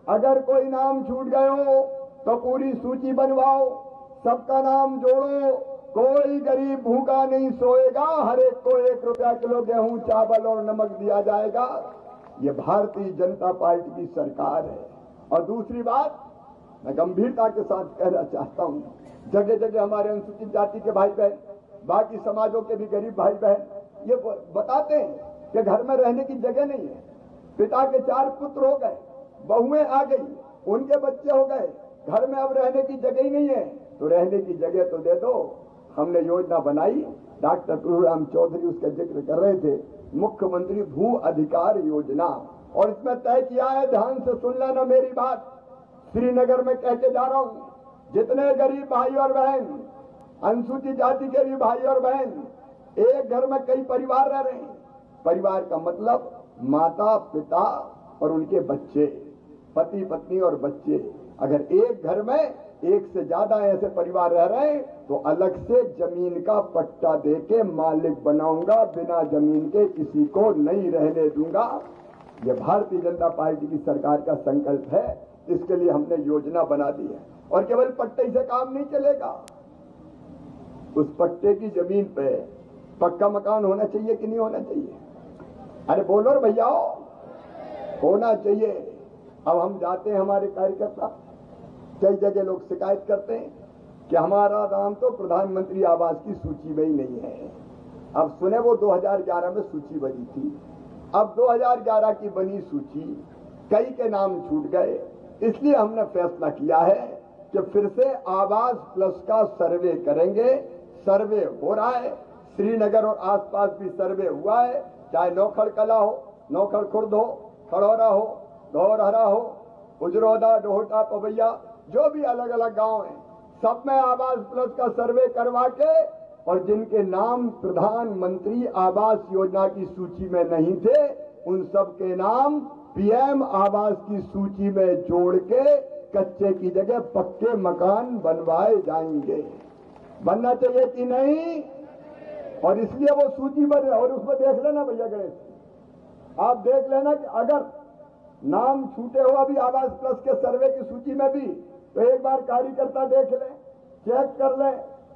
अगर कोई नाम छूट गए हो तो पूरी सूची बनवाओ, सबका नाम जोड़ो। कोई गरीब भूखा नहीं सोएगा, हर एक को 1 रुपया किलो गेहूं, चावल और नमक दिया जाएगा। ये भारतीय जनता पार्टी की सरकार है। और दूसरी बात मैं गंभीरता के साथ कहना चाहता हूं, जगह जगह हमारे अनुसूचित जाति के भाई बहन, बाकी समाजों के भी गरीब भाई बहन ये बताते हैं कि घर में रहने की जगह नहीं है। पिता के 4 पुत्र हो गए, बहुएं आ गई, उनके बच्चे हो गए, घर में अब रहने की जगह ही नहीं है, तो रहने की जगह तो दे दो। हमने योजना बनाई, डॉक्टर प्रभुराम चौधरी उसका जिक्र कर रहे थे, मुख्यमंत्री भू अधिकार योजना। और इसमें तय किया है, ध्यान से सुन लेना मेरी बात, श्रीनगर में कह के जा रहा हूं, जितने गरीब भाई और बहन, अनुसूचित जाति के भी भाई और बहन, एक घर में कई परिवार रह रहे हैं। परिवार का मतलब माता पिता और उनके बच्चे, पति पत्नी और बच्चे। अगर एक घर में 1 से ज्यादा ऐसे परिवार रह रहे हैं तो अलग से जमीन का पट्टा देके मालिक बनाऊंगा, बिना जमीन के किसी को नहीं रहने दूंगा। यह भारतीय जनता पार्टी की सरकार का संकल्प है। इसके लिए हमने योजना बना दी है। और केवल पट्टे से काम नहीं चलेगा, उस पट्टे की जमीन पे पक्का मकान होना चाहिए कि नहीं होना चाहिए? अरे बोलो रे भैया, होना चाहिए। अब हम जाते हैं, हमारे कार्यकर्ता कई जगह लोग शिकायत करते हैं कि हमारा नाम तो प्रधानमंत्री आवास की सूची में ही नहीं है। अब सुने, वो 2011 में सूची बनी थी, अब 2011 की बनी सूची कई के नाम छूट गए। इसलिए हमने फैसला किया है कि फिर से आवास प्लस का सर्वे करेंगे। सर्वे हो रहा है, श्रीनगर और आसपास भी सर्वे हुआ है, चाहे नौखड़ कला हो, नौखड़ खुर्द हो, खड़ौरा हो, धौरहरा हो, उजरौदा, डोहटा, पवैया, जो भी अलग अलग गांव हैं, सब में आवास प्लस का सर्वे करवा के, और जिनके नाम प्रधानमंत्री आवास योजना की सूची में नहीं थे, उन सब के नाम पीएम आवास की सूची में जोड़ के कच्चे की जगह पक्के मकान बनवाए जाएंगे। बनना चाहिए कि नहीं? और इसलिए वो सूची बन, और उसमें देख लेना भैया गणेश, आप देख लेना कि अगर नाम छूटे हो अभी आवास प्लस के सर्वे की सूची में भी, तो एक बार कार्यकर्ता देख ले, चेक कर ले,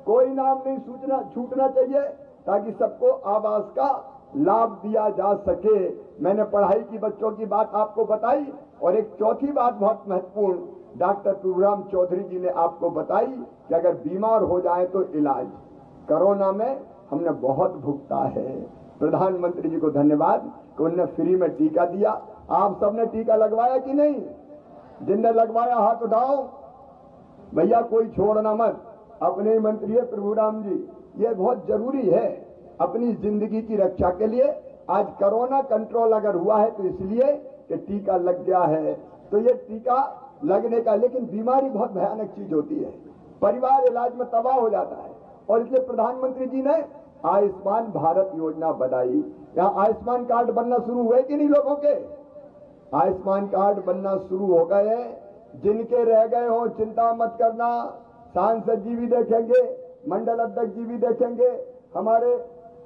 कोई नाम नहीं छूटना चाहिए, ताकि सबको आवास का लाभ दिया जा सके। मैंने पढ़ाई की बच्चों की बात आपको बताई, और एक चौथी बात बहुत महत्वपूर्ण डॉक्टर प्रभुराम चौधरी जी ने आपको बताई कि अगर बीमार हो जाए तो इलाज। कोरोना में हमने बहुत भुगता है, प्रधानमंत्री जी को धन्यवाद कि उन्होंने फ्री में टीका दिया। आप सबने टीका लगवाया कि नहीं? जिनने लगवाया हाथ उठाओ भैया, कोई छोड़ना मत। अपने ही मंत्री है प्रभुराम जी, ये बहुत जरूरी है अपनी जिंदगी की रक्षा के लिए। आज कोरोना कंट्रोल अगर हुआ है तो इसलिए कि टीका लग गया है। तो ये टीका लगने का, लेकिन बीमारी बहुत भयानक चीज होती है, परिवार इलाज में तबाह हो जाता है। और इसलिए प्रधानमंत्री जी ने आयुष्मान भारत योजना बनाई। यहाँ आयुष्मान कार्ड बनना शुरू हुए कि नहीं लोगों के? आयुष्मान कार्ड बनना शुरू हो गए। जिनके रह गए हो चिंता मत करना, सांसद जी भी देखेंगे, मंडल अध्यक्ष जी भी देखेंगे, हमारे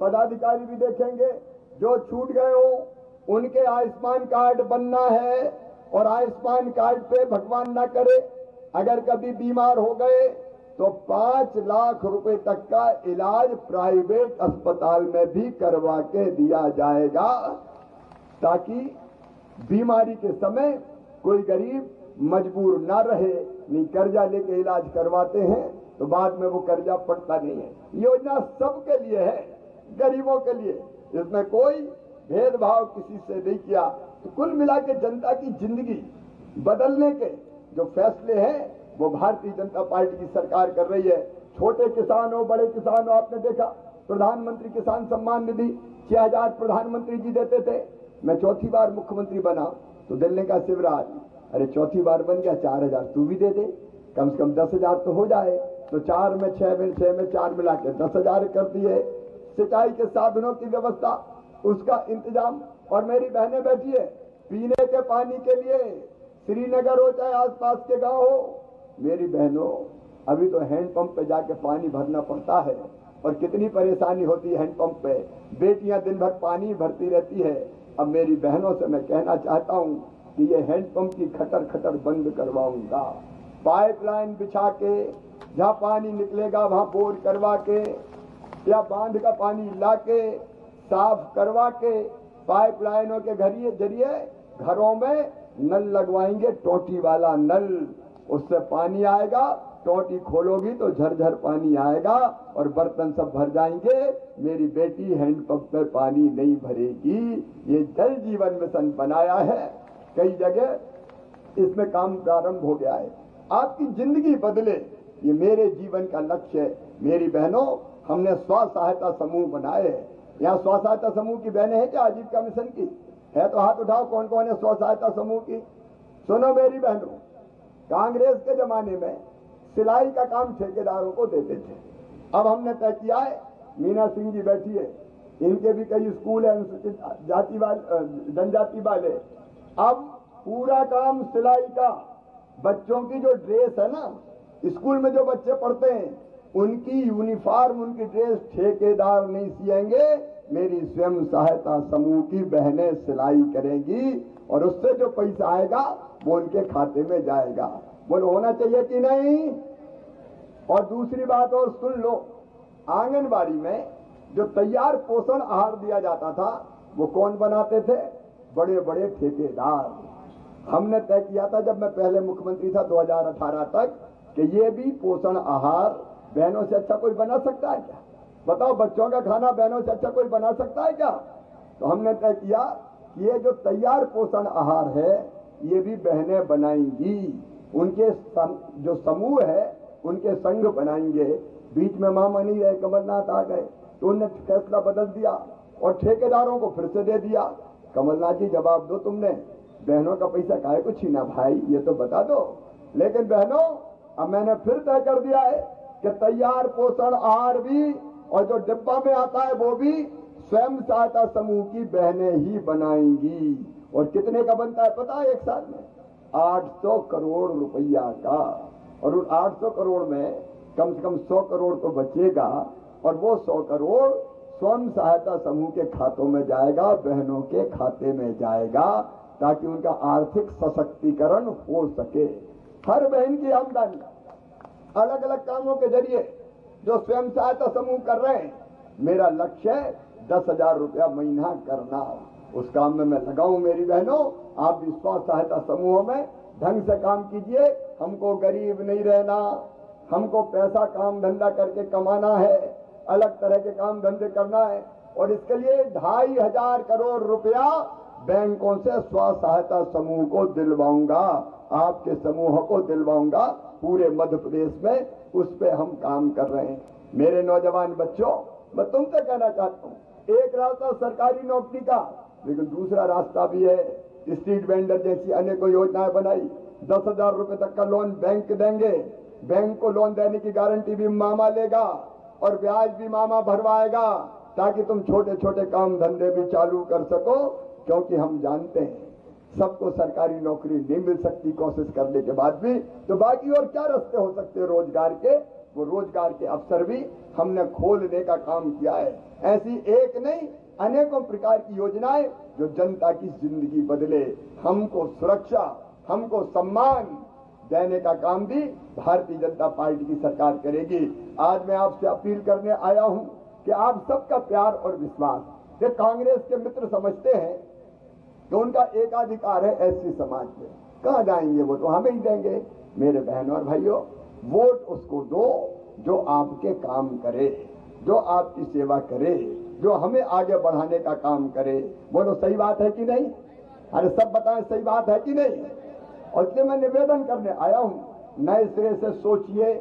पदाधिकारी भी देखेंगे। जो छूट गए हो उनके आयुष्मान कार्ड बनना है। और आयुष्मान कार्ड पे भगवान ना करे अगर कभी बीमार हो गए तो 5 लाख रुपए तक का इलाज प्राइवेट अस्पताल में भी करवा के दिया जाएगा, ताकि बीमारी के समय कोई गरीब मजबूर ना रहे। नहीं, कर्जा लेके इलाज करवाते हैं तो बाद में वो कर्जा पड़ता नहीं है। योजना सबके लिए है, गरीबों के लिए, इसमें कोई भेदभाव किसी से नहीं किया। तो कुल मिला के जनता की जिंदगी बदलने के जो फैसले हैं वो भारतीय जनता पार्टी की सरकार कर रही है। छोटे किसान हो, बड़े किसान हो, आपने देखा प्रधानमंत्री किसान सम्मान निधि 6000 प्रधानमंत्री जी देते थे। मैं चौथी बार मुख्यमंत्री बना तो दिल ने कहा शिवराज, अरे चौथी बार बन गया, 4000 तू भी दे दे, कम से कम 10,000 तो हो जाए। तो 4 में 6 में 4 मिला के 10,000 कर दिए। सिंचाई के साधनों की व्यवस्था, उसका इंतजाम। और मेरी बहनें बैठी है, पीने के पानी के लिए श्रीनगर हो चाहे आसपास के गांव हो, मेरी बहनों अभी तो हैंडपंप पे जाके पानी भरना पड़ता है। और कितनी परेशानी होती है हैंडपंप पे, बेटियां दिन भर पानी भरती रहती है। अब मेरी बहनों से मैं कहना चाहता हूं, कि ये हैंडपंप की खटर खटर बंद करवाऊंगा, पाइपलाइन बिछा के जहाँ पानी निकलेगा वहां बोर करवा के या बांध का पानी ला के साफ करवा के पाइपलाइनों के जरिए घरों में नल लगवाएंगे, टोटी वाला नल, उससे पानी आएगा, टोटी खोलोगी तो झरझर पानी आएगा और बर्तन सब भर जाएंगे। मेरी बेटी हैंडपंप में पानी नहीं भरेगी। ये जल जीवन मिशन बनाया है, कई जगह इसमें काम प्रारंभ हो गया है। आपकी जिंदगी बदले, ये मेरे जीवन का लक्ष्य है। मेरी बहनों, हमने स्व सहायता समूह बनाए हैं। यहाँ स्व सहायता समूह की बहनें हैं क्या आजीविका मिशन की? है तो हाथ उठाओ, कौन कौन है स्व सहायता समूह की? सुनो मेरी बहनों, कांग्रेस के जमाने में सिलाई का काम ठेकेदारों को देते थे। अब हमने तय किया है, मीना सिंह जी बैठी है, इनके भी कई स्कूल है अनुसूचित जाति वाले, जनजाति वाले। अब पूरा काम सिलाई का, बच्चों की जो ड्रेस है ना, स्कूल में जो बच्चे पढ़ते हैं उनकी यूनिफॉर्म, उनकी ड्रेस ठेकेदार नहीं सिएंगे, मेरी स्वयं सहायता समूह की बहनें सिलाई करेंगी और उससे जो पैसा आएगा वो उनके खाते में जाएगा। बोलो होना चाहिए कि नहीं? और दूसरी बात और सुन लो, आंगनबाड़ी में जो तैयार पोषण आहार दिया जाता था वो कौन बनाते थे? बड़े बड़े ठेकेदार। हमने तय किया था जब मैं पहले मुख्यमंत्री था 2018 तक कि ये भी पोषण आहार बहनों से अच्छा कोई बना सकता है क्या? बताओ, बच्चों का खाना बहनों से अच्छा कोई बना सकता है क्या? तो हमने तय किया कि ये जो तैयार पोषण आहार है ये भी बहनें बनाएंगी। उनके जो समूह है उनके संघ बनाएंगे। बीच में मामा नहीं रहे, कमलनाथ आ गए तो उन्होंने फैसला बदल दिया और ठेकेदारों को फिर से दे दिया। कमलनाथ जी जवाब दो, तुमने बहनों का पैसा काहे को छीना भाई, ये तो बता दो। लेकिन बहनों, अब मैंने फिर तय कर दिया है कि तैयार पोषण आहार भी और जो डिब्बा में आता है वो भी स्वयं सहायता समूह की बहनें ही बनाएंगी। और कितने का बनता है पता है? एक साल में 800 करोड़ रुपया का। और उन 800 करोड़ में कम से कम 100 करोड़ तो बचेगा और वो 100 करोड़ स्वयं सहायता समूह के खातों में जाएगा, बहनों के खाते में जाएगा, ताकि उनका आर्थिक सशक्तिकरण हो सके। हर बहन की आमदनी अलग अलग कामों के जरिए जो स्वयं सहायता समूह कर रहे हैं, मेरा लक्ष्य है 10,000 रुपया महीना करना। उस काम में मैं लगाऊं। मेरी बहनों, आप भी स्व सहायता समूहों में ढंग से काम कीजिए। हमको गरीब नहीं रहना, हमको पैसा काम धंधा करके कमाना है, अलग तरह के काम धंधे करना है। और इसके लिए 2,500 करोड़ रुपया बैंकों से स्व सहायता समूह को दिलवाऊंगा, आपके समूह को दिलवाऊंगा पूरे मध्य प्रदेश में। उस पे हम काम कर रहे हैं। मेरे नौजवान बच्चों, मैं तुमसे कहना चाहता हूँ, एक रास्ता सरकारी नौकरी का, लेकिन दूसरा रास्ता भी है। स्ट्रीट वेंडर जैसी अनेकों योजनाएं बनाई। 10,000 रुपए तक का लोन बैंक देंगे। बैंक को लोन देने की गारंटी भी मामा लेगा और ब्याज भी मामा भरवाएगा, ताकि तुम छोटे छोटे काम धंधे भी चालू कर सको। क्योंकि हम जानते हैं सबको सरकारी नौकरी नहीं मिल सकती कोशिश करने के बाद भी, तो बाकी और क्या रास्ते हो सकते हैं रोजगार के? वो रोजगार के अवसर भी हमने खोलने का काम किया है। ऐसी एक नहीं, अनेकों प्रकार की योजनाएं जो जनता की जिंदगी बदले, हमको सुरक्षा, हमको सम्मान देने का काम भी भारतीय जनता पार्टी की सरकार करेगी। आज मैं आपसे अपील करने आया हूं कि आप सबका प्यार और विश्वास, ये कांग्रेस के मित्र समझते हैं तो उनका एकाधिकार है एससी समाज में, कहां जाएंगे वो तो हमें ही देंगे। मेरे बहनों और भाइयों, वोट उसको दो जो आपके काम करे, जो आपकी सेवा करे, जो हमें आगे बढ़ाने का काम करे। बोलो सही बात है कि नहीं? अरे सब बताएं, सही बात है कि नहीं? और इसलिए मैं निवेदन करने आया हूं, नए सिरे से सोचिए,